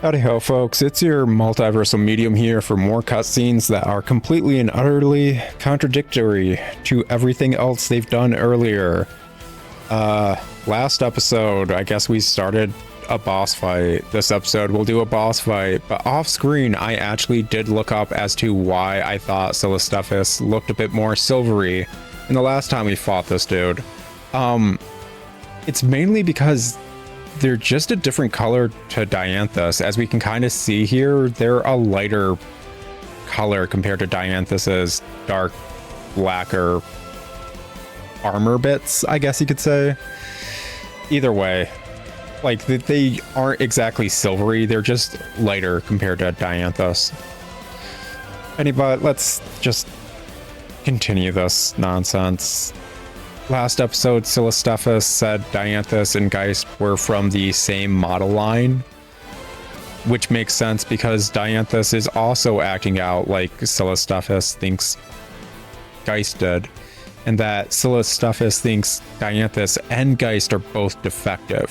Howdy ho folks, it's your multiversal medium here for more cutscenes that are completely and utterly contradictory to everything else they've done earlier. Last episode, I guess we started a boss fight. This episode we'll do a boss fight, but off screen I actually did look up as to why I thought Silestephus looked a bit more silvery in the last time we fought this dude. It's mainly because they're just a different color to Dianthus. As we can kind of see here, they're a lighter color compared to Dianthus's dark blacker armor bits, I guess you could say. Either way, like they aren't exactly silvery, they're just lighter compared to Dianthus. Anyway, let's just continue this nonsense. Last episode, Silestephus said Dianthus and Geist were from the same model line, which makes sense because Dianthus is also acting out like Silestephus thinks Geist did, and that Silestephus thinks Dianthus and Geist are both defective,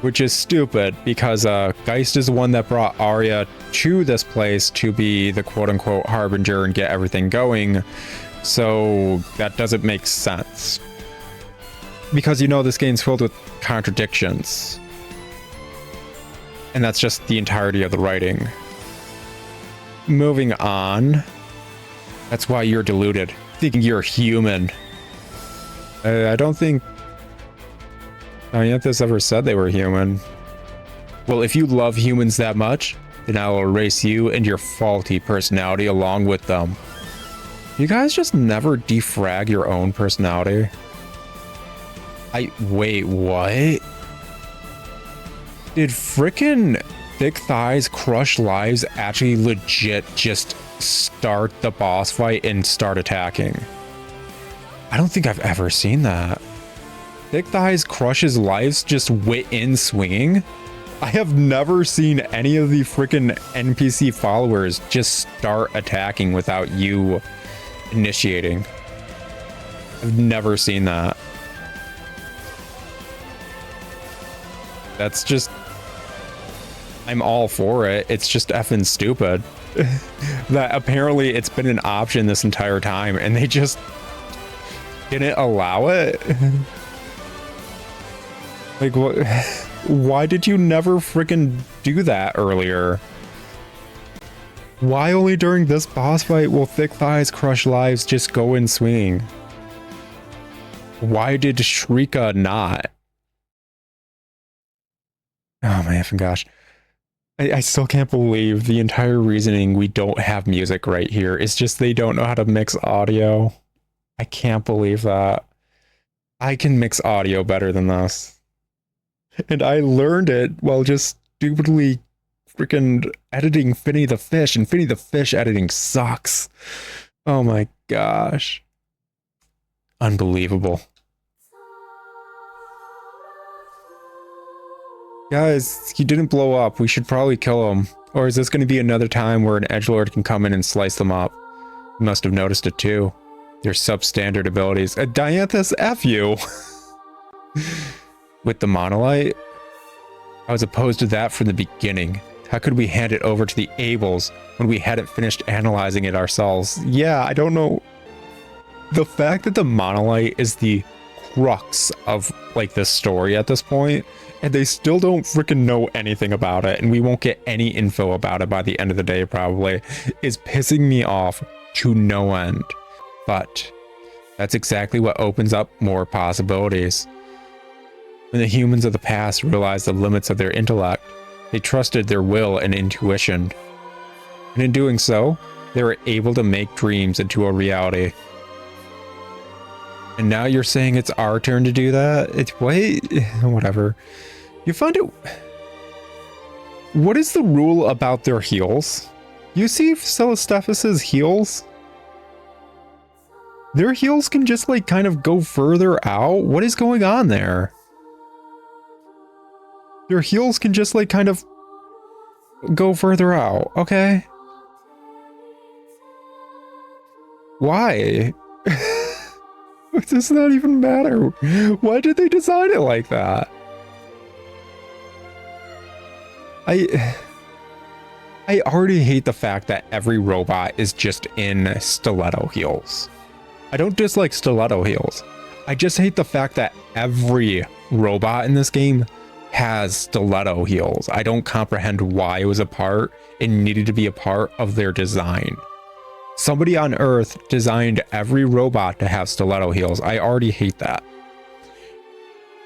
which is stupid because Geist is the one that brought Arya to this place to be the quote-unquote harbinger and get everything going. So that doesn't make sense. Because you know this game's filled with contradictions. And that's just the entirety of the writing. Moving on. That's why you're deluded, thinking you're human. I don't think Dianthus ever said they were human. Well, if you love humans that much, then I will erase you and your faulty personality along with them. You guys just never defrag your own personality? Wait, what? Did frickin' Thick Thighs Crush Lives actually legit just start the boss fight and start attacking? I don't think I've ever seen that. Thick Thighs Crushes Lives just went in swinging? I have never seen any of the frickin' NPC followers just start attacking without you initiating. I've never seen that. That's just, I'm all for it. It's just effing stupid that apparently it's been an option this entire time and they just didn't allow it. Like, what? Why did you never freaking do that earlier? Why only during this boss fight will Thick Thighs Crush Lives just go in swinging? Why did Shrika not? Oh my effing gosh. I still can't believe the entire reasoning we don't have music right here. It's just they don't know how to mix audio. I can't believe that. I can mix audio better than this. And I learned it while just stupidly freaking editing Finny the Fish, and Finny the Fish editing sucks. Oh my gosh. Unbelievable. Guys, he didn't blow up. We should probably kill him. Or is this going to be another time where an edgelord can come in and slice them up? You must have noticed it too. Their substandard abilities. Dianthus, F you! With the monolite? I was opposed to that from the beginning. How could we hand it over to the Ables when we hadn't finished analyzing it ourselves? Yeah, I don't know. The fact that the monolite is the crux of like this story at this point, and they still don't freaking know anything about it, and we won't get any info about it by the end of the day probably, is pissing me off to no end. But that's exactly what opens up more possibilities. When the humans of the past realized the limits of their intellect, they trusted their will and intuition. And in doing so, they were able to make dreams into a reality. And now you're saying it's our turn to do that? It's wait, whatever. You find it... What is the rule about their heals? You see Silestephus's heals? Their heals can just like kind of go further out? What is going on there? Their heals can just like kind of go further out, okay? Why? It does not even matter. Why did they design it like that? I already hate the fact that every robot is just in stiletto heels. I don't dislike stiletto heels. I just hate the fact that every robot in this game has stiletto heels. I don't comprehend why it was a part. It needed to be a part of their design. Somebody on Earth designed every robot to have stiletto heels. I already hate that.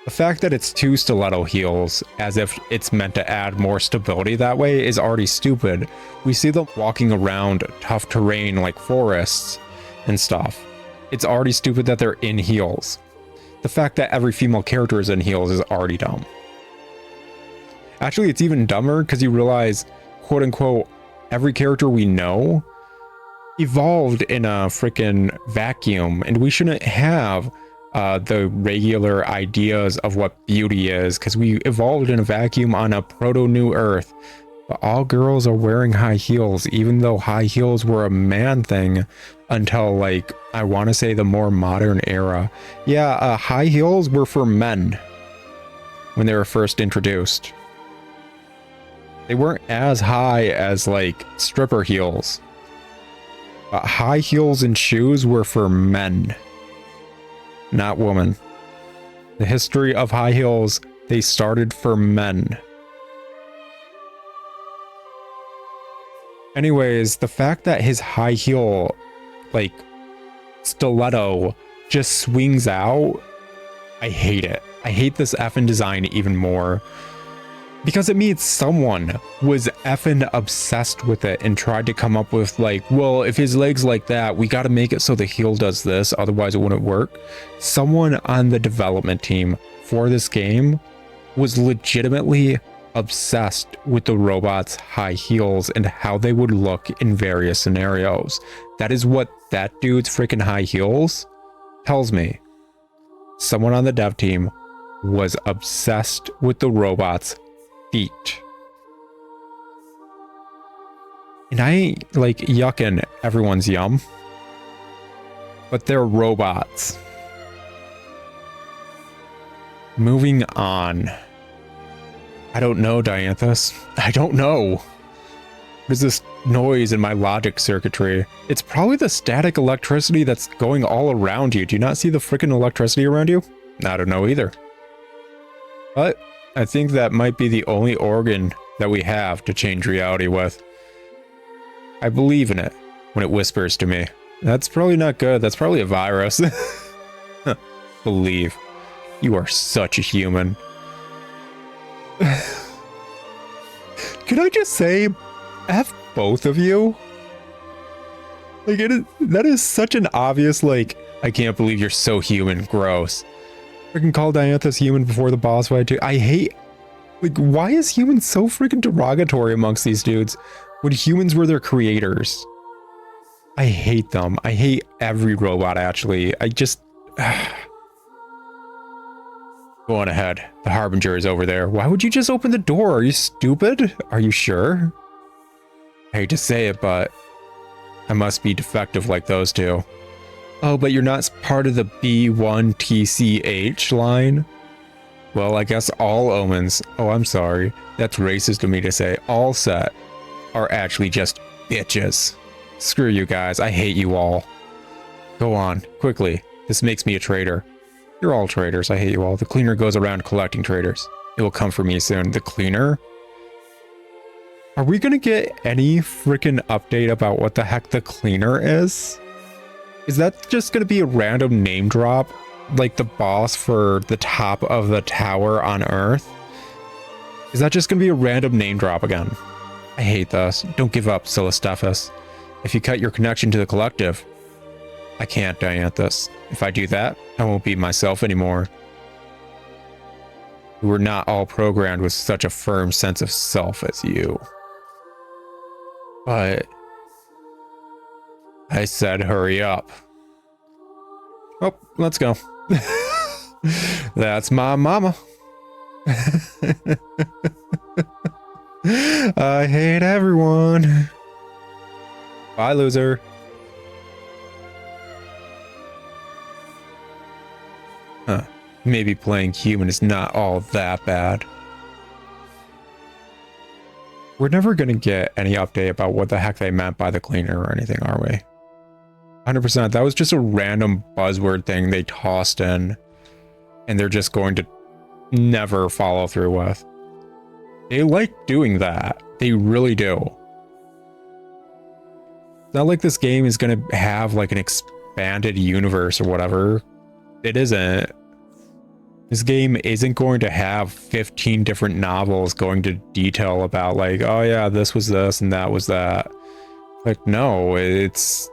The fact that it's 2 stiletto heels, as if it's meant to add more stability that way, is already stupid. We see them walking around tough terrain like forests and stuff. It's already stupid that they're in heels. The fact that every female character is in heels is already dumb. Actually, it's even dumber because you realize, quote unquote, every character we know evolved in a freaking vacuum, and we shouldn't have the regular ideas of what beauty is because we evolved in a vacuum on a proto-new Earth. But all girls are wearing high heels, even though high heels were a man thing until, like, I want to say the more modern era. Yeah, high heels were for men when they were first introduced. They weren't as high as, like, stripper heels. High heels and shoes were for men, not women. The history of high heels, they started for men. Anyways, the fact that his high heel, like, stiletto just swings out, I hate it. I hate this effing design even more. Because it means someone was effing obsessed with it and tried to come up with, like, well, if his leg's like that, we got to make it so the heel does this, otherwise it wouldn't work. Someone on the development team for this game was legitimately obsessed with the robot's high heels and how they would look in various scenarios. That is what that dude's freaking high heels tells me. Someone on the dev team was obsessed with the robot's feet. And I ain't, like, yucking everyone's yum, but they're robots. Moving on. I don't know, Dianthus. I don't know. What is this noise in my logic circuitry? It's probably the static electricity that's going all around you. Do you not see the freaking electricity around you? I don't know either. But I think that might be the only organ that we have to change reality with. I believe in it when it whispers to me. That's probably not good. That's probably a virus. Believe. You are such a human. Could I just say, F both of you? Like, that is such an obvious, like, I can't believe you're so human. Gross. Freaking call Dianthus human before the boss fight too. I hate, like, why is human so freaking derogatory amongst these dudes when humans were their creators? I hate them. I hate every robot, actually. I just... Go on ahead. The Harbinger is over there. Why would you just open the door? Are you stupid? Are you sure? I hate to say it, but I must be defective like those two. Oh, but you're not part of the B1TCH line? Well, I guess all omens, oh, I'm sorry, that's racist of me to say, all set are actually just bitches. Screw you guys, I hate you all. Go on, quickly, this makes me a traitor. You're all traitors, I hate you all. The cleaner goes around collecting traitors. It will come for me soon. The cleaner? Are we gonna get any freaking update about what the heck the cleaner is? Is that just gonna be a random name drop? Like the boss for the top of the tower on Earth? Is that just gonna be a random name drop again? I hate this. Don't give up, Silastefus. If you cut your connection to the collective, I can't, Dianthus. If I do that, I won't be myself anymore. We're not all programmed with such a firm sense of self as you. But I said hurry up. Oh, let's go. That's my mama. I hate everyone. Bye, loser. Huh. Maybe playing human is not all that bad. We're never going to get any update about what the heck they meant by the cleaner or anything, are we? 100%. That was just a random buzzword thing they tossed in, and they're just going to never follow through with. They like doing that. They really do. It's not like this game is going to have like an expanded universe or whatever. It isn't. This game isn't going to have 15 different novels going to detail about like, oh yeah, this was this and that was that. Like, no, it's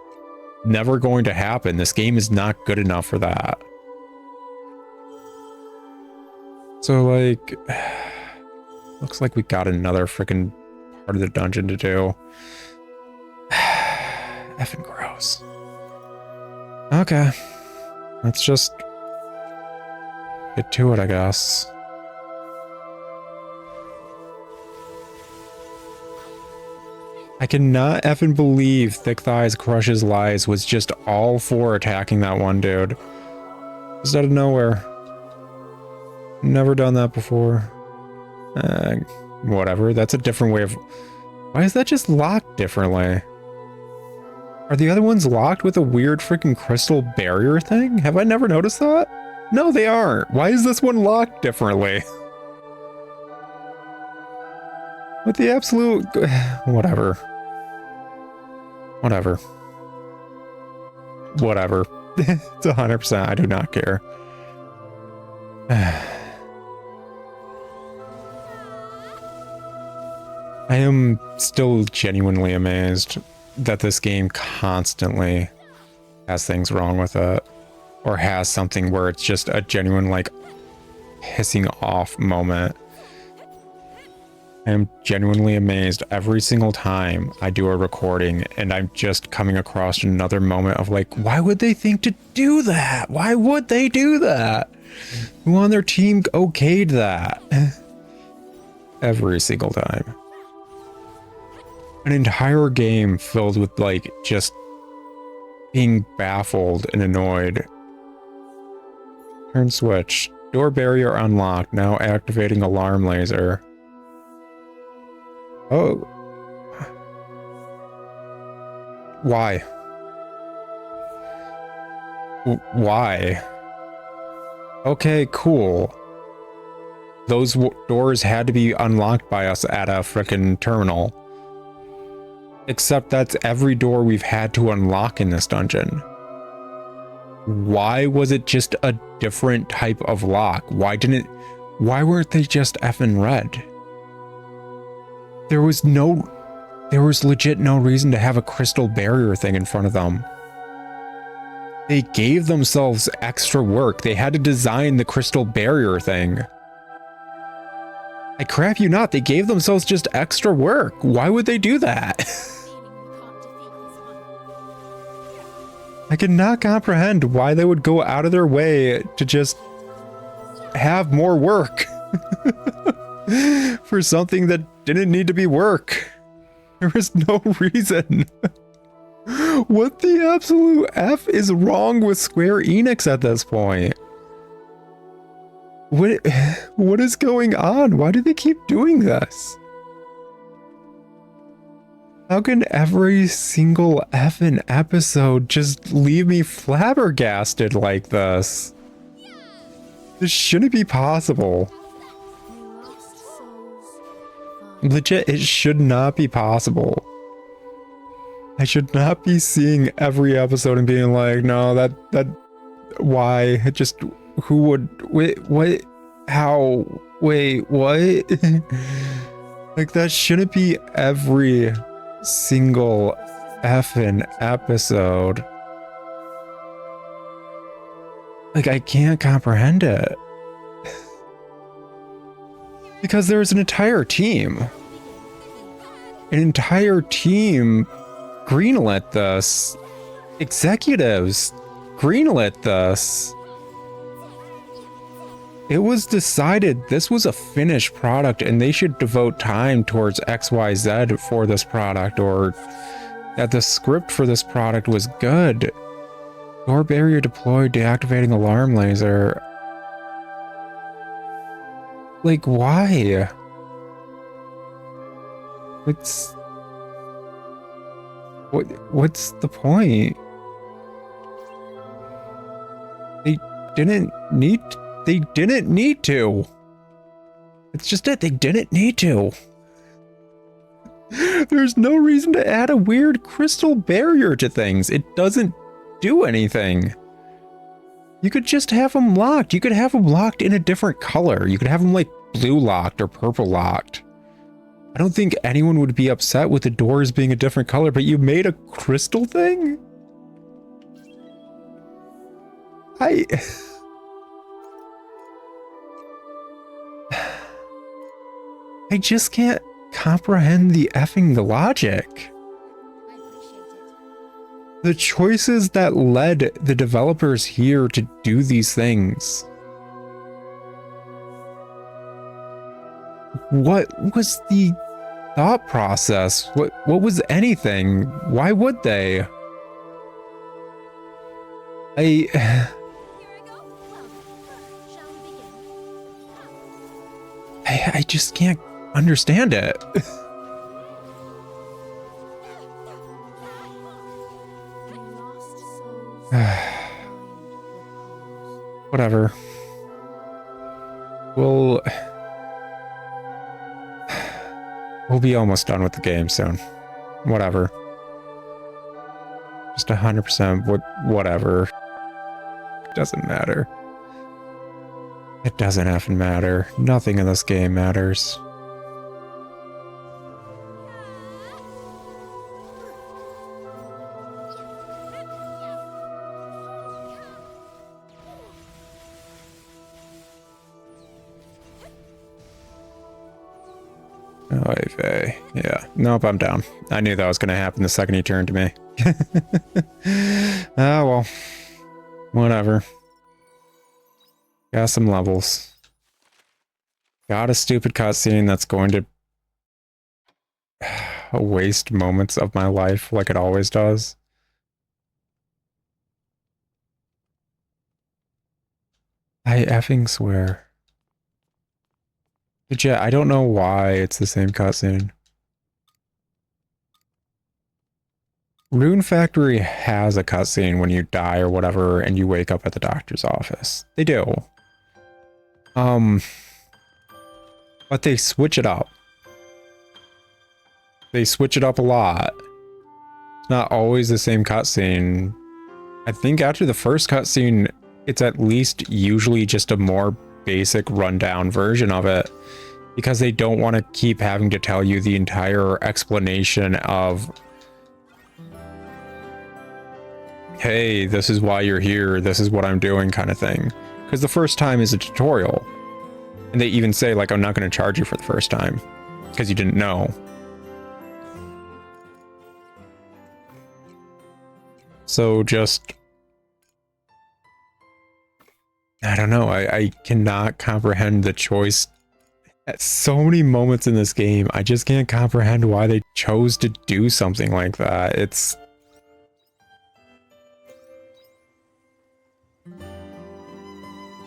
never going to happen. This game is not good enough for that. So like, looks like we got another freaking part of the dungeon to do. Effing gross. Okay, let's just get to it, I guess. I cannot effing believe Thick Thighs Crushes Lies was just all for attacking that one dude. Just out of nowhere. Never done that before. Whatever, that's a different way of... Why is that just locked differently? Are the other ones locked with a weird freaking crystal barrier thing? Have I never noticed that? No, they aren't. Why is this one locked differently? What the absolute... Whatever. Whatever. Whatever. It's 100%. I do not care. I am still genuinely amazed that this game constantly has things wrong with it. Or has something where it's just a genuine, like, pissing off moment. I am genuinely amazed every single time I do a recording and I'm just coming across another moment of like, why would they think to do that? Why would they do that? Who on their team okayed that? Every single time. An entire game filled with like just being baffled and annoyed. Turn switch. Door barrier unlocked. Now activating alarm laser. Oh. Why? Why? Okay, cool. Those doors had to be unlocked by us at a frickin' terminal. Except that's every door we've had to unlock in this dungeon. Why was it just a different type of lock? Why weren't they just effing red? There was legit no reason to have a crystal barrier thing in front of them. They gave themselves extra work. They had to design the crystal barrier thing. I crap you not, they gave themselves just extra work. Why would they do that? I cannot comprehend why they would go out of their way to just have more work for something that didn't need to be work. There was no reason. What the absolute F is wrong with Square Enix at this point? What is going on? Why do they keep doing this? How can every single effing episode just leave me flabbergasted like this? This shouldn't be possible. Legit, it should not be possible. I should not be seeing every episode and being like, no, why? Just, who would, wait, what, how, wait, what? Like, that shouldn't be every single effing episode. Like, I can't comprehend it. Because there's an entire team. An entire team greenlit this. Executives greenlit this. It was decided this was a finished product and they should devote time towards XYZ for this product, or that the script for this product was good. Door barrier deployed, deactivating alarm laser. Like, why? What's the point? They didn't need to. It's just that they didn't need to. There's no reason to add a weird crystal barrier to things. It doesn't do anything. You could just have them locked. You could have them locked in a different color. You could have them like blue locked or purple locked. I don't think anyone would be upset with the doors being a different color, but you made a crystal thing? I just can't comprehend the logic. The choices that led the developers here to do these things. What was the thought process? What was anything? Why would they? I just can't understand it. Whatever. We'll be almost done with the game soon. Whatever. Just 100% whatever. Doesn't matter. It doesn't effing matter. Nothing in this game matters. Oh, yeah. Nope, I'm down. I knew that was going to happen the second he turned to me. Ah, well. Whatever. Got some levels. Got a stupid cutscene that's going to waste moments of my life like it always does. I effing swear. But yeah, I don't know why it's the same cutscene. Rune Factory has a cutscene when you die or whatever and you wake up at the doctor's office. They do. But they switch it up. They switch it up a lot. It's not always the same cutscene. I think after the first cutscene, it's at least usually just a more basic rundown version of it, because they don't want to keep having to tell you the entire explanation of, hey, this is why you're here, this is what I'm doing kind of thing. Because the first time is a tutorial. And they even say, like, I'm not going to charge you for the first time because you didn't know. So just, I don't know. I cannot comprehend the choice at so many moments in this game. I just can't comprehend why they chose to do something like that. It's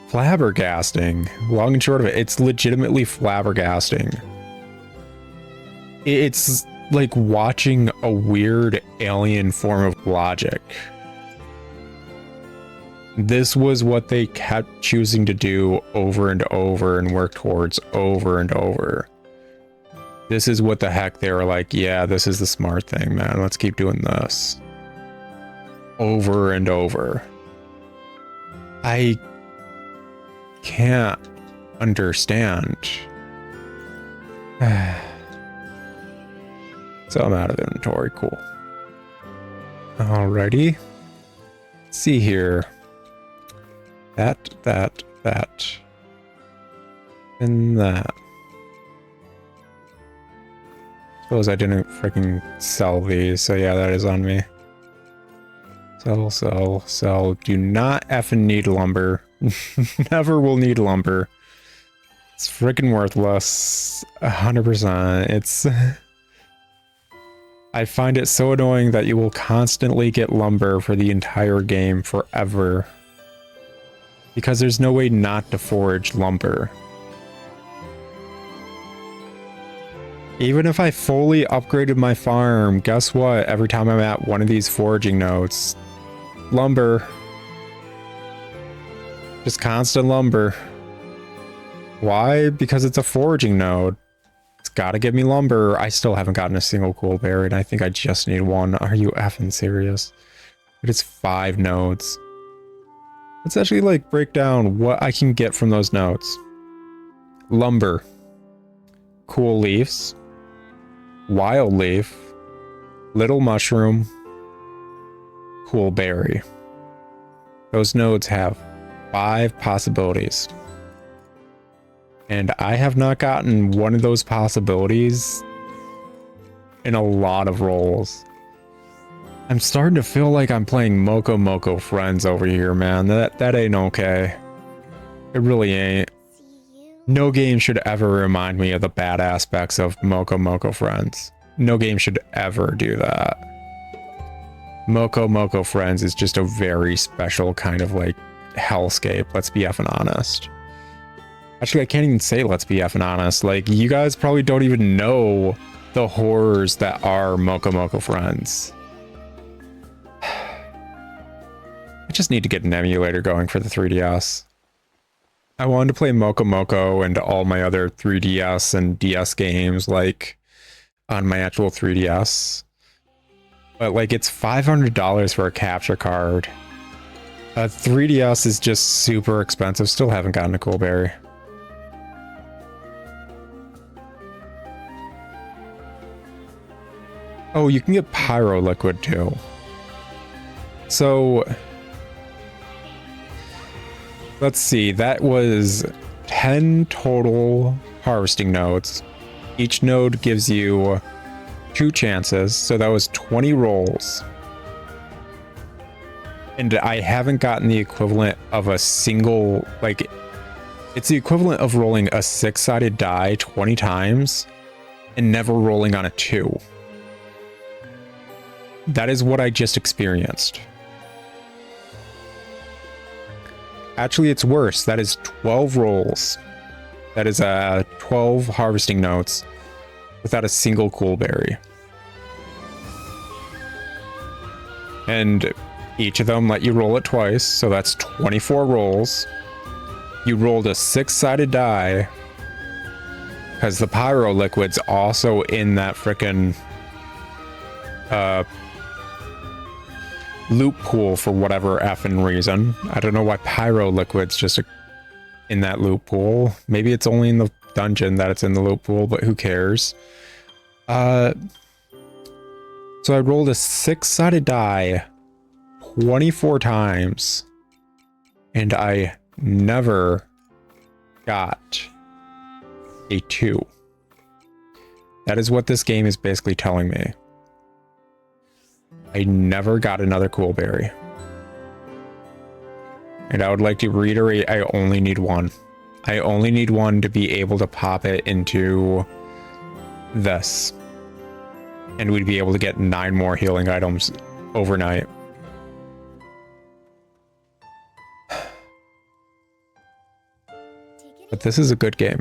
flabbergasting. Long and short of it, it's legitimately flabbergasting. It's like watching a weird alien form of logic. This was what they kept choosing to do over and over and work towards over and over. This is what the heck they were like, yeah, this is the smart thing, man. Let's keep doing this. Over and over. I can't understand. So I'm out of inventory. Cool. Alrighty. Let's see here. That. And that. Suppose I didn't freaking sell these, so yeah, that is on me. Sell. Do not effing need lumber. Never will need lumber. It's freaking worthless. 100%. It's... I find it so annoying that you will constantly get lumber for the entire game forever. Because there's no way not to forage lumber. Even if I fully upgraded my farm, guess what? Every time I'm at one of these foraging nodes, lumber. Just constant lumber. Why? Because it's a foraging node. It's gotta give me lumber. I still haven't gotten a single cool berry, and I think I just need one. Are you effing serious? But it's 5 nodes. Let's actually like break down what I can get from those nodes. Lumber. Cool leaves. Wild leaf. Little mushroom. Cool berry. Those nodes have 5 possibilities. And I have not gotten one of those possibilities in a lot of roles. I'm starting to feel like I'm playing Moko Moko Friends over here, man. That ain't okay. It really ain't. No game should ever remind me of the bad aspects of Moko Moko Friends. No game should ever do that. Moko Moko Friends is just a very special kind of like hellscape, let's be effing honest. Actually, I can't even say let's be effing honest. Like, you guys probably don't even know the horrors that are Moko Moko Friends. I just need to get an emulator going for the 3DS. I wanted to play Moko Moko and all my other 3DS and DS games, like, on my actual 3DS. But, like, it's $500 for a capture card. A 3DS is just super expensive. Still haven't gotten a cool berry. Oh, you can get pyro liquid too. So let's see, that was 10 total harvesting nodes. Each node gives you 2 chances, so that was 20 rolls. And I haven't gotten the equivalent of a single, like, it's the equivalent of rolling a 6-sided die 20 times and never rolling on a 2. That is what I just experienced. Actually, it's worse. That is 12 rolls. That is 12 harvesting notes without a single cool berry. And each of them let you roll it twice, so that's 24 rolls. You rolled a 6-sided die because the pyro liquid's also in that frickin' loop pool for whatever effing reason. I don't know why pyro liquid's just in that loop pool. Maybe it's only in the dungeon that it's in the loop pool, but who cares? So I rolled a 6-sided die 24 times and I never got a 2. That is what this game is basically telling me. I never got another cool berry. And I would like to reiterate, I only need one. I only need one to be able to pop it into this. And we'd be able to get 9 more healing items overnight. But this is a good game.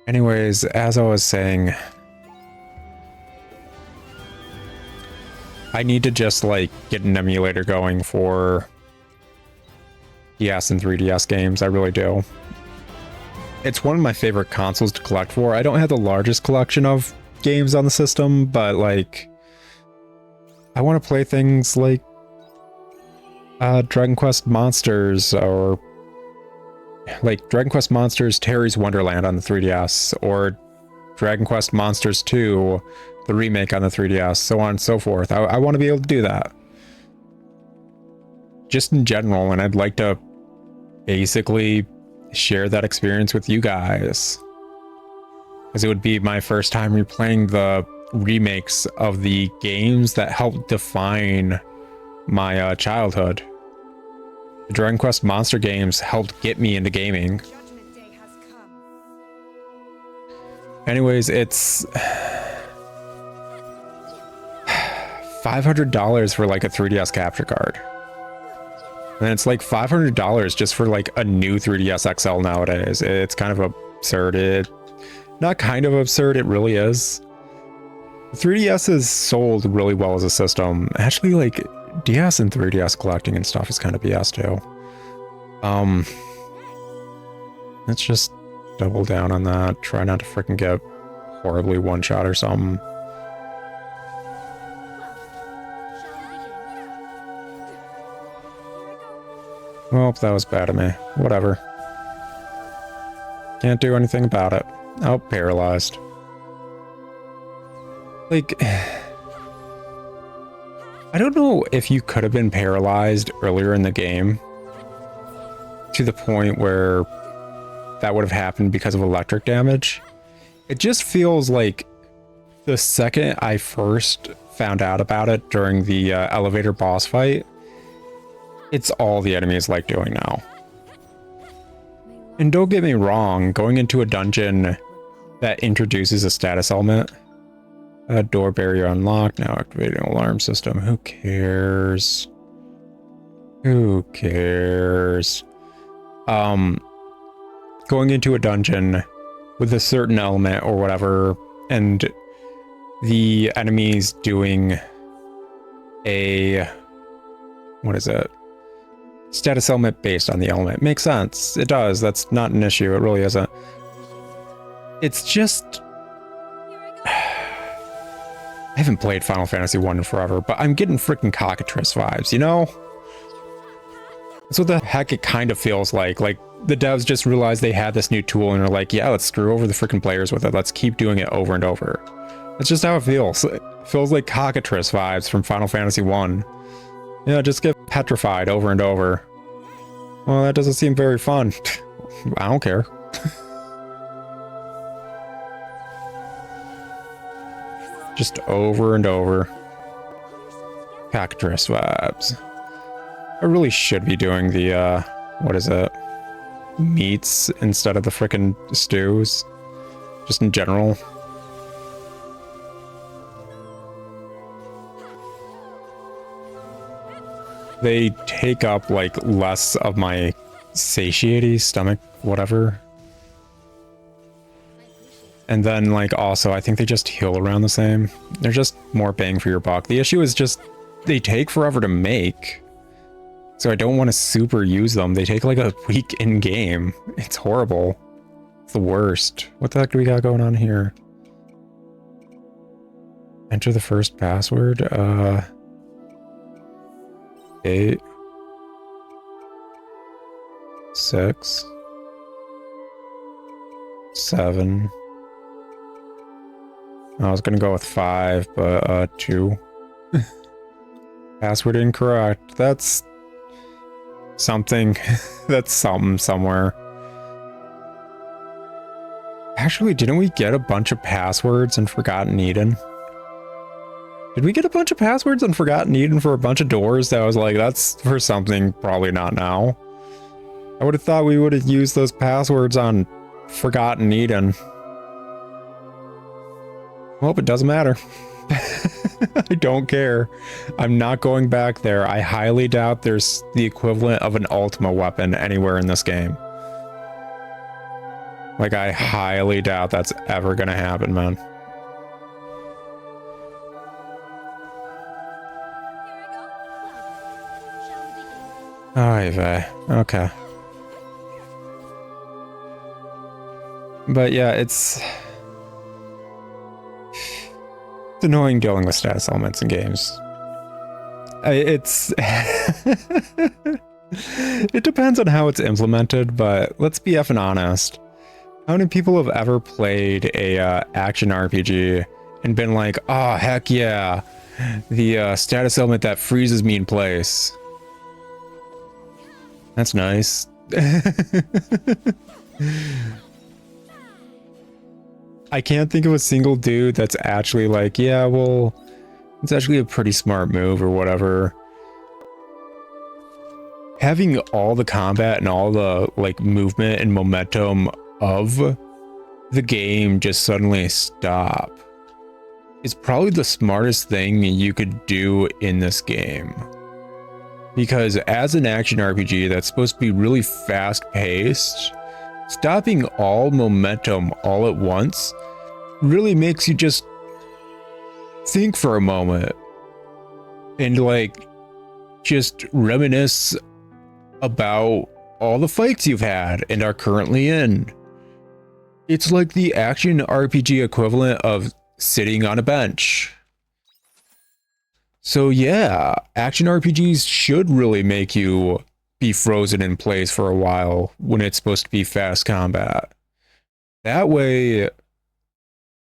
Anyways, as I was saying, I need to just like get an emulator going for DS and 3DS games. I really do. It's one of my favorite consoles to collect for. I don't have the largest collection of games on the system, but like I want to play things like Dragon Quest Monsters, or like Dragon Quest Monsters Terry's Wonderland on the 3DS, or Dragon Quest Monsters 2, the remake on the 3DS, so on and so forth. I want to be able to do that. Just in general, and I'd like to basically share that experience with you guys. Because it would be my first time replaying the remakes of the games that helped define my childhood. The Dragon Quest Monster games helped get me into gaming. Anyways, it's $500 for like a 3DS capture card. And it's like $500 just for like a new 3DS XL nowadays. It's kind of absurd. Not kind of absurd, it really is. 3DS is sold really well as a system. Actually, like, DS and 3DS collecting and stuff is kind of BS too. Let's just double down on that. Try not to freaking get horribly one-shot or something. Well, that was bad of me. Whatever. Can't do anything about it. Oh, paralyzed. Like, I don't know if you could have been paralyzed earlier in the game to the point where that would have happened because of electric damage. It just feels like the second I first found out about it during the elevator boss fight, it's all the enemies like doing now. And don't get me wrong, going into a dungeon that introduces a status element, a door barrier unlocked, now activating alarm system, who cares? Who cares? Going into a dungeon with a certain element or whatever, and the enemies doing a, what is it? Status element based on the element. Makes sense. It does. That's not an issue. It really isn't. It's just... I haven't played Final Fantasy 1 in forever, but I'm getting freaking cockatrice vibes, you know? That's what the heck it kind of feels like. Like, the devs just realized they had this new tool and are like, yeah, let's screw over the freaking players with it. Let's keep doing it over and over. That's just how it feels. It feels like cockatrice vibes from Final Fantasy 1. Yeah, just get petrified over and over. Well, that doesn't seem very fun. I don't care. Just over and over. Cockatrice vibes. I really should be doing the, what is it? Meats instead of the frickin' stews. Just in general. They take up, like, less of my satiety, stomach, whatever. And then, like, also, I think they just heal around the same. They're just more bang for your buck. The issue is just, they take forever to make. So I don't want to super use them. They take, like, a week in-game. It's horrible. It's the worst. What the heck do we got going on here? Enter the first password. 8 6 7. I was gonna go with 5, but 2. Password incorrect. That's something. That's something somewhere. Actually, didn't we get a bunch of passwords in Forgotten Eden? Did we get a bunch of passwords in Forgotten Eden for a bunch of doors that I was like, that's for something probably not now? I would have thought we would have used those passwords on Forgotten Eden. Well, it doesn't matter. I don't care. I'm not going back there. I highly doubt there's the equivalent of an Ultima weapon anywhere in this game. Like, I highly doubt that's ever gonna happen, man. Oy vey. Okay. But yeah, it's annoying dealing with status elements in games. It's it depends on how it's implemented, but let's be effing honest. How many people have ever played a action RPG and been like, oh, heck yeah, the status element that freezes me in place. That's nice. I can't think of a single dude that's actually like, yeah, well, it's actually a pretty smart move or whatever. Having all the combat and all the like movement and momentum of the game just suddenly stop is probably the smartest thing you could do in this game. Because as an action RPG that's supposed to be really fast paced, stopping all momentum all at once really makes you just think for a moment and like just reminisce about all the fights you've had and are currently in. It's like the action RPG equivalent of sitting on a bench. So yeah, action RPGs should really make you be frozen in place for a while when it's supposed to be fast combat. That way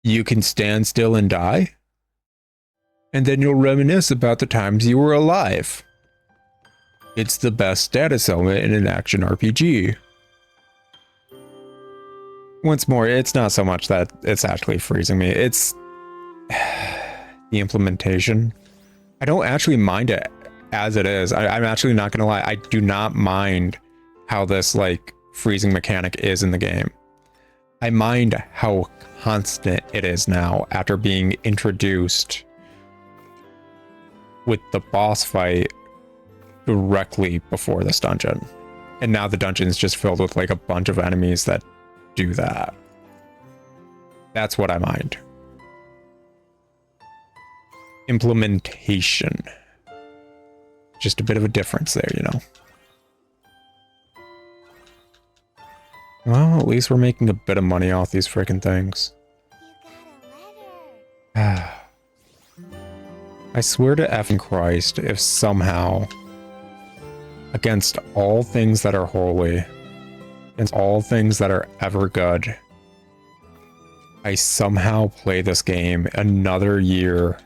you can stand still and die, and then you'll reminisce about the times you were alive. It's the best status element in an action RPG. Once more, it's not so much that it's actually freezing me, it's the implementation. I don't actually mind it as it is. I'm actually not gonna lie, I do not mind how this like freezing mechanic is in the game. I mind how constant it is now after being introduced with the boss fight directly before this dungeon. And now the dungeon is just filled with like a bunch of enemies that do that. That's what I mind. Implementation. Just a bit of a difference there, you know. Well, at least we're making a bit of money off these freaking things. I swear to effing Christ, if somehow, against all things that are holy, against all things that are ever good, I somehow play this game another year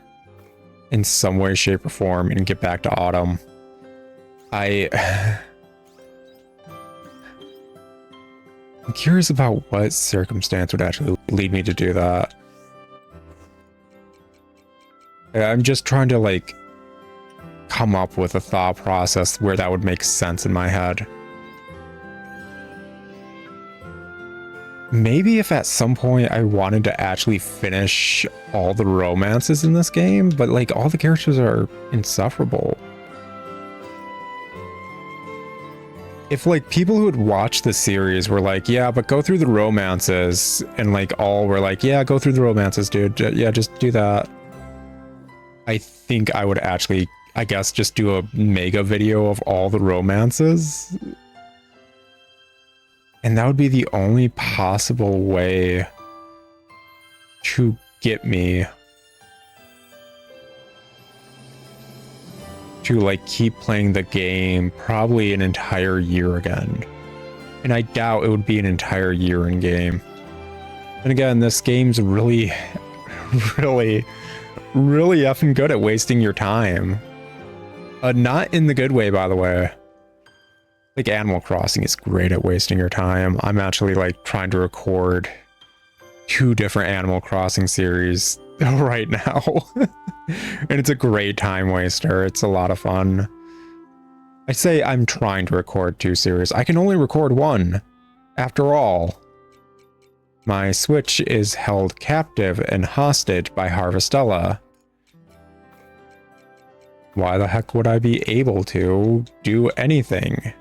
in some way, shape, or form and get back to autumn, I'm curious about what circumstance would actually lead me to do that. I'm just trying to like come up with a thought process where that would make sense in my head. Maybe if at some point I wanted to actually finish all the romances in this game, but like all the characters are insufferable. If like people who would watch the series were like, yeah, but go through the romances, and like all were like, yeah, go through the romances, dude. Yeah, just do that. I think I would actually, I guess, just do a mega video of all the romances. And that would be the only possible way to get me to like keep playing the game probably an entire year again. And I doubt it would be an entire year in game. And again, this game's really effing good at wasting your time. Not in the good way, by the way. Like Animal Crossing is great at wasting your time. I'm actually like trying to record 2 different Animal Crossing series right now. And it's a great time waster. It's a lot of fun. I say I'm trying to record 2 series. I can only record 1. After all, my Switch is held captive and hostage by Harvestella. Why the heck would I be able to do anything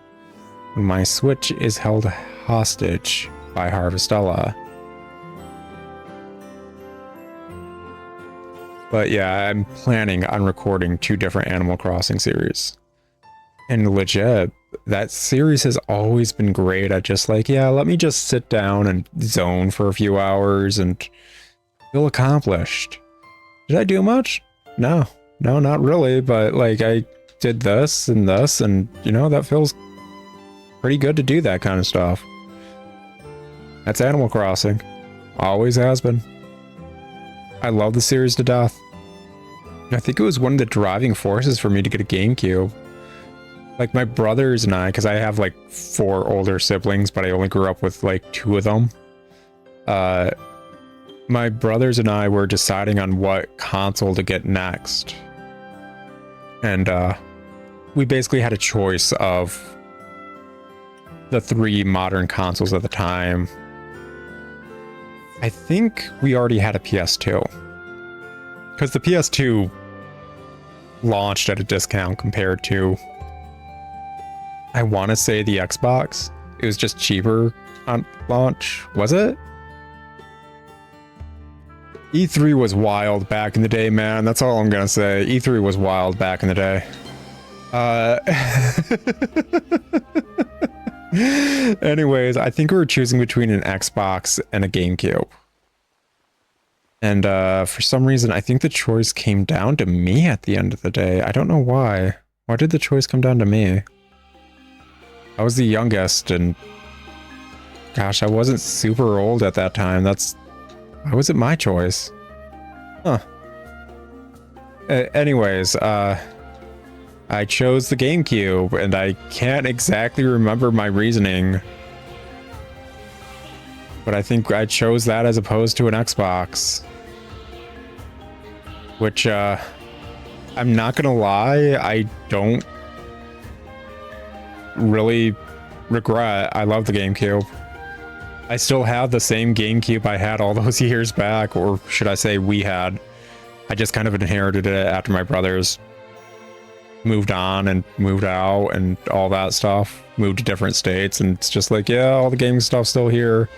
when my Switch is held hostage by Harvestella? But yeah, I'm planning on recording 2 different Animal Crossing series. And legit, that series has always been great at just like, yeah, let me just sit down and zone for a few hours and feel accomplished. Did I do much? No, not really. But like I did this, and you know, that feels pretty good to do that kind of stuff. That's Animal Crossing. Always has been. I love the series to death. I think it was one of the driving forces for me to get a GameCube. Like my brothers and I, because I have like 4 older siblings, but I only grew up with like 2 of them. My brothers and I were deciding on what console to get next. And we basically had a choice of the 3 modern consoles at the time. I think we already had a PS2. Because the PS2 launched at a discount compared to, I want to say, the Xbox. It was just cheaper on launch. Was it? E3 was wild back in the day, man. That's all I'm gonna say. E3 was wild back in the day. Anyways, I think we were choosing between an Xbox and a GameCube. And for some reason, I think the choice came down to me at the end of the day. I don't know why. Why did the choice come down to me? I was the youngest, and gosh, I wasn't super old at that time. Why was it my choice? Huh. Anyways, I chose the GameCube, and I can't exactly remember my reasoning. But I think I chose that as opposed to an Xbox. Which, I'm not gonna lie, I don't really regret. I love the GameCube. I still have the same GameCube I had all those years back, or should I say we had. I just kind of inherited it after my brothers moved on and moved out and all that stuff, moved to different states, and it's just like, yeah, all the game stuff's still here.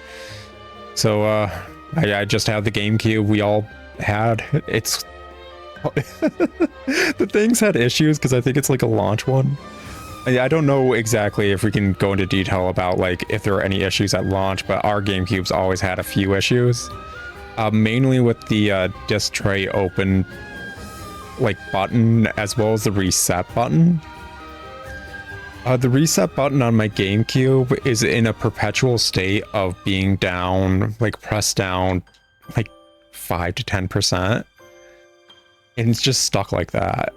So I just have the GameCube we all had. It's the things had issues because I think it's like a launch one. I don't know exactly if we can go into detail about like if there are any issues at launch, but our GameCube's always had a few issues, mainly with the disc tray open like button as well as the reset button. The reset button on my GameCube is in a perpetual state of being down, like pressed down like 5 to 10%. And it's just stuck like that.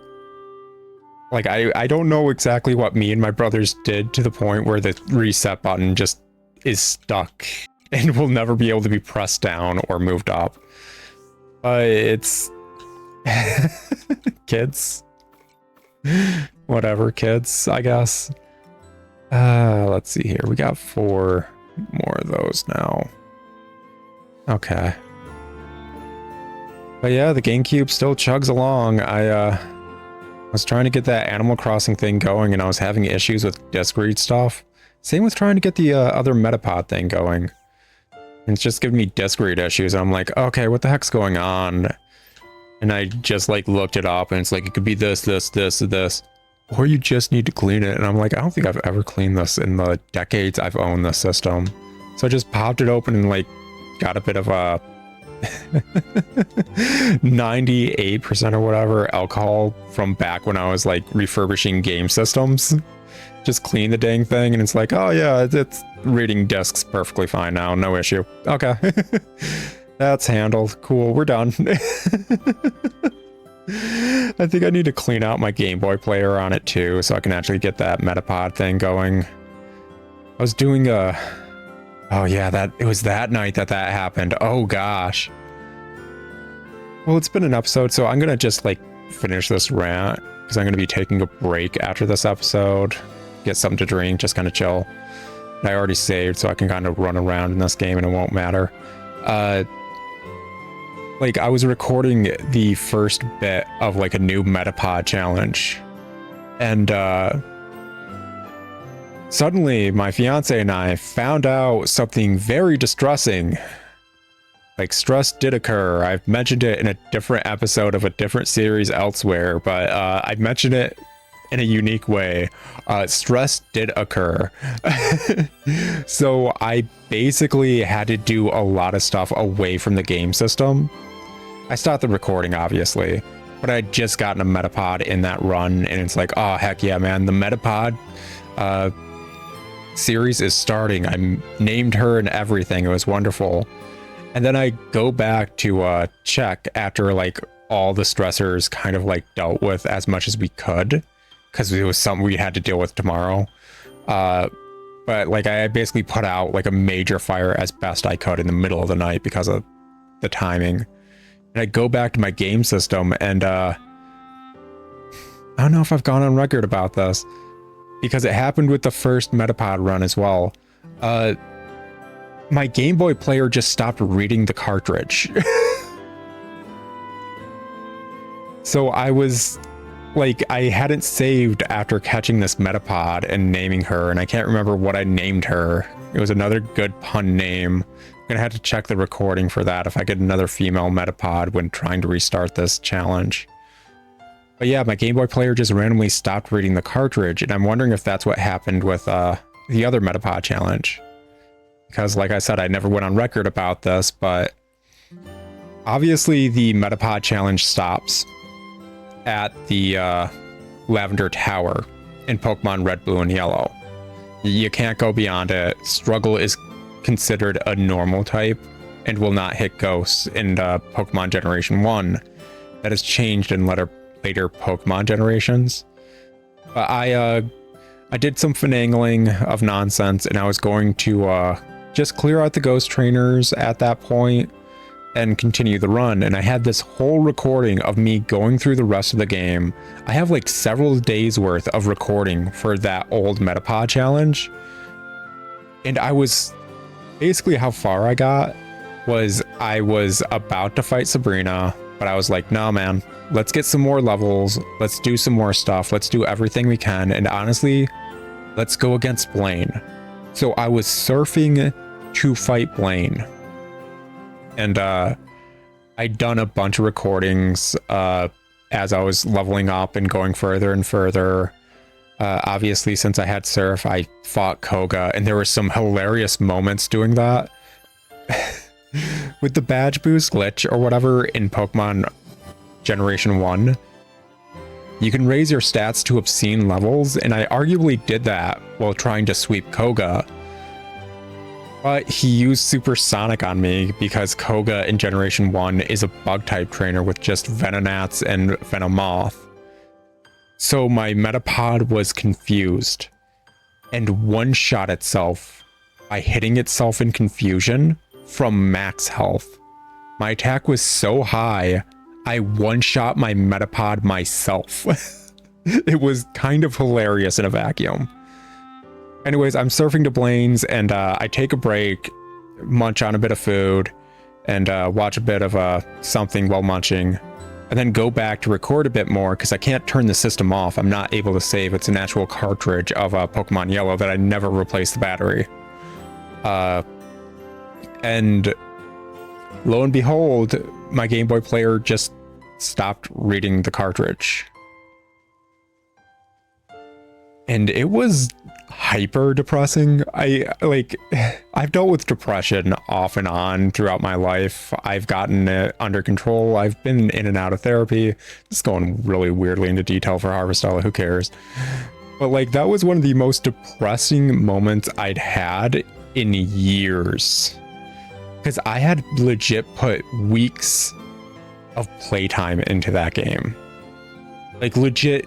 Like, I don't know exactly what me and my brothers did to the point where the reset button just is stuck and will never be able to be pressed down or moved up. It's... kids. Whatever, kids, I guess. Let's see here. We got 4 more of those now. Okay. But yeah, the GameCube still chugs along. I was trying to get that Animal Crossing thing going, and I was having issues with disc read stuff. Same with trying to get the other metapod thing going. And it's just giving me disc read issues. And I'm like, okay, what the heck's going on? And I just like looked it up, and it's like, it could be this, this, this, this. Or you just need to clean it. And I'm like, I don't think I've ever cleaned this in the decades I've owned this system. So I just popped it open and like got a bit of a 98% or whatever alcohol from back when I was like refurbishing game systems. Just clean the dang thing, and it's like, oh yeah, it's reading discs perfectly fine now, no issue. Okay. That's handled. Cool, we're done. I think I need to clean out my Game Boy player on it too, so I can actually get that metapod thing going. I was doing a... Oh yeah, it was that night that happened. Oh gosh. Well, it's been an episode, so I'm gonna just like finish this rant, because I'm gonna be taking a break after this episode. Get something to drink, just kind of chill. And I already saved, so I can kind of run around in this game and it won't matter. Like, I was recording the first bit of like a new metapod challenge, and suddenly my fiance and I found out something very distressing. Like, stress did occur. I've mentioned it in a different episode of a different series elsewhere, but I mentioned it in a unique way. Stress did occur. So I basically had to do a lot of stuff away from the game system. I stopped the recording, obviously, but I'd just gotten a metapod in that run, and it's like, oh, heck yeah, man. The metapod series is starting. I named her and everything. It was wonderful. And then I go back to check after like all the stressors kind of like dealt with as much as we could, because it was something we had to deal with tomorrow. But like I basically put out like a major fire as best I could in the middle of the night because of the timing. And I go back to my game system, and I don't know if I've gone on record about this, because it happened with the first metapod run as well. My Game Boy player just stopped reading the cartridge. So I was like, I hadn't saved after catching this metapod and naming her, and I can't remember what I named her. It was another good pun name. I'm gonna have to check the recording for that if I get another female metapod when trying to restart this challenge. But yeah, my Game Boy player just randomly stopped reading the cartridge, and I'm wondering if that's what happened with the other metapod challenge. Because like I said, I never went on record about this, but obviously the metapod challenge stops at the Lavender Tower in Pokemon Red, Blue, and Yellow. You can't go beyond it. Struggle is considered a normal type and will not hit ghosts in Pokemon Generation 1. That has changed in later Pokemon generations. But I did some finagling of nonsense, and I was going to just clear out the ghost trainers at that point and continue the run. And I had this whole recording of me going through the rest of the game. I have like several days worth of recording for that old metapod challenge. And I was basically, how far I got was I was about to fight Sabrina, but I was like, no, man, let's get some more levels. Let's do some more stuff. Let's do everything we can. And honestly, let's go against Blaine. So I was surfing to fight Blaine. And I'd done a bunch of recordings as I was leveling up and going further and further. Obviously, since I had Surf, I fought Koga, and there were some hilarious moments doing that. With the badge boost glitch or whatever in Pokemon Generation 1, you can raise your stats to obscene levels, and I arguably did that while trying to sweep Koga. But he used Supersonic on me because Koga in Generation 1 is a bug-type trainer with just Venonats and Venomoth. So my metapod was confused and one-shot itself by hitting itself in confusion from max health. My attack was so high, I one-shot my metapod myself. It was kind of hilarious in a vacuum. Anyways, I'm surfing to Blaine's, and I take a break, munch on a bit of food, and watch a bit of something while munching, and then go back to record a bit more because I can't turn the system off. I'm not able to save. It's an actual cartridge of Pokemon Yellow that I never replaced the battery. And lo and behold, my Game Boy player just stopped reading the cartridge. And it was hyper depressing. I've dealt with depression off and on throughout my life. I've gotten it under control. I've been in and out of therapy. It's going really weirdly into detail for Harvestella, who cares? But like, that was one of the most depressing moments I'd had in years. Because I had legit put weeks of playtime into that game. Like legit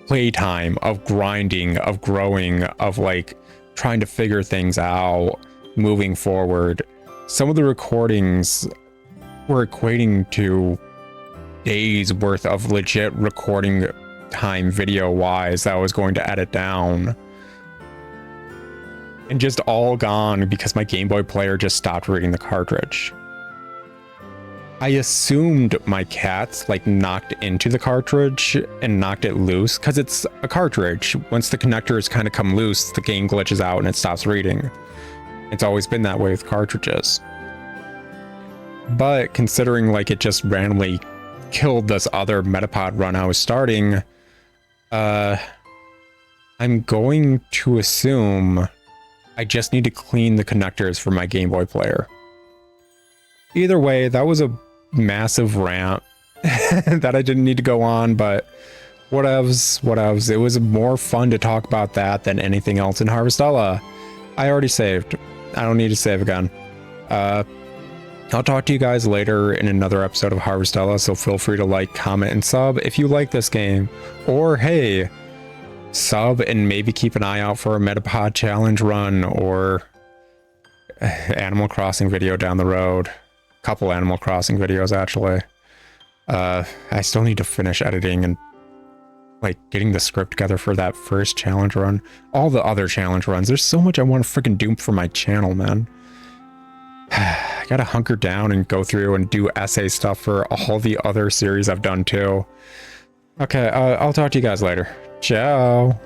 playtime of grinding, of growing, of like trying to figure things out, moving forward. Some of the recordings were equating to days worth of legit recording time video wise that I was going to edit down. And just all gone because my Game Boy player just stopped reading the cartridge. I assumed my cats like knocked into the cartridge and knocked it loose because it's a cartridge. Once the connectors kind of come loose, the game glitches out and it stops reading. It's always been that way with cartridges. But considering like it just randomly killed this other metapod run I was starting, I'm going to assume I just need to clean the connectors for my Game Boy player. Either way, that was a massive rant that I didn't need to go on, but whatevs. It was more fun to talk about that than anything else in Harvestella. I already saved. I don't need to save again. I'll talk to you guys later in another episode of Harvestella, so feel free to like, comment, and sub if you like this game. Or hey, sub and maybe keep an eye out for a Metapod challenge run or Animal Crossing video down the road. Couple Animal Crossing videos actually. I still need to finish editing and like getting the script together for that first challenge run. All the other challenge runs. There's so much I want to freaking do for my channel, man. I gotta hunker down and go through and do essay stuff for all the other series I've done too. Okay, I'll talk to you guys later. Ciao.